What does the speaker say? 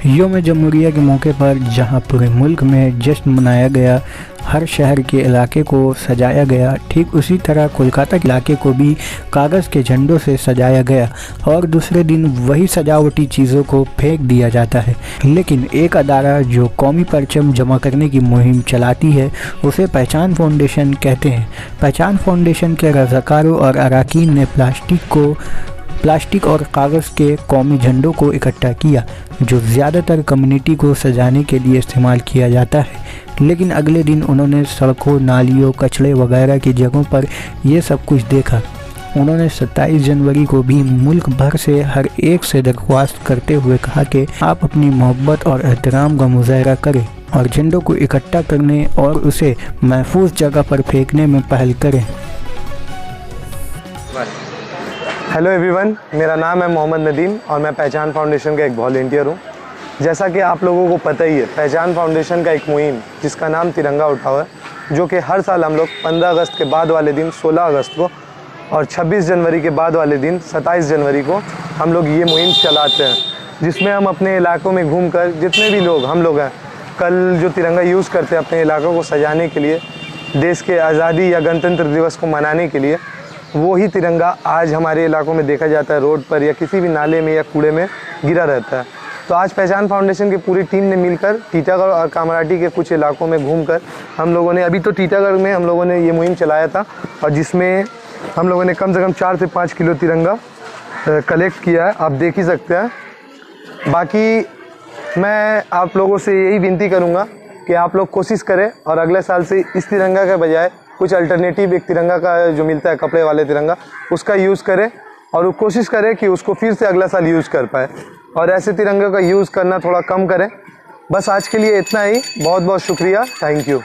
यौम जमहूरिया के मौके पर जहां पूरे मुल्क में जश्न मनाया गया, हर शहर के इलाके को सजाया गया, ठीक उसी तरह कोलकाता के इलाके को भी कागज़ के झंडों से सजाया गया और दूसरे दिन वही सजावटी चीज़ों को फेंक दिया जाता है। लेकिन एक अदारा जो कौमी परचम जमा करने की मुहिम चलाती है उसे पहचान फाउंडेशन कहते हैं। पहचान फाउंडेशन के रज़ाकारों और अरकान ने प्लास्टिक और कागज़ के कौमी झंडों को इकट्ठा किया जो ज़्यादातर कम्युनिटी को सजाने के लिए इस्तेमाल किया जाता है। लेकिन अगले दिन उन्होंने सड़कों, नालियों, कचड़े वगैरह की जगहों पर ये सब कुछ देखा। उन्होंने 27 जनवरी को भी मुल्क भर से हर एक से दरख्वास्त करते हुए कहा कि आप अपनी मोहब्बत और एहतराम का मुजाहरा करें और झंडों को इकट्ठा करने और उसे महफूज जगह पर फेंकने में पहल करें। हेलो एवरीवन, मेरा नाम है मोहम्मद नदीम और मैं पहचान फाउंडेशन का एक वॉलंटियर हूँ। जैसा कि आप लोगों को पता ही है, पहचान फाउंडेशन का एक मुहिम जिसका नाम तिरंगा उठाओ है, जो कि हर साल हम लोग 15 अगस्त के बाद वाले दिन 16 अगस्त को और 26 जनवरी के बाद वाले दिन 27 जनवरी को हम लोग ये मुहिम चलाते हैं, जिसमें हम अपने इलाकों में घूमकर जितने भी लोग हम लोग हैं कल जो तिरंगा यूज़ करते हैं अपने इलाकों को सजाने के लिए, देश के आज़ादी या गणतंत्र दिवस को मनाने के लिए, वो ही तिरंगा आज हमारे इलाकों में देखा जाता है, रोड पर या किसी भी नाले में या कूड़े में गिरा रहता है। तो आज पहचान फाउंडेशन की पूरी टीम ने मिलकर टीटागढ़ और कामराटी के कुछ इलाकों में घूमकर हम लोगों ने, अभी तो टीटागढ़ में हम लोगों ने ये मुहिम चलाया था और जिसमें हम लोगों ने कम से कम 4 से 5 किलो तिरंगा कलेक्ट किया है, आप देख ही सकते हैं। बाकी मैं आप लोगों से यही विनती करूँगा कि आप लोग कोशिश करें और अगले साल से इस तिरंगा के बजाय कुछ अल्टरनेटिव एक तिरंगा का जो मिलता है कपड़े वाले तिरंगा, उसका यूज़ करें और वो कोशिश करें कि उसको फिर से अगला साल यूज़ कर पाए और ऐसे तिरंगे का यूज़ करना थोड़ा कम करें। बस आज के लिए इतना ही। बहुत बहुत शुक्रिया, थैंक यू।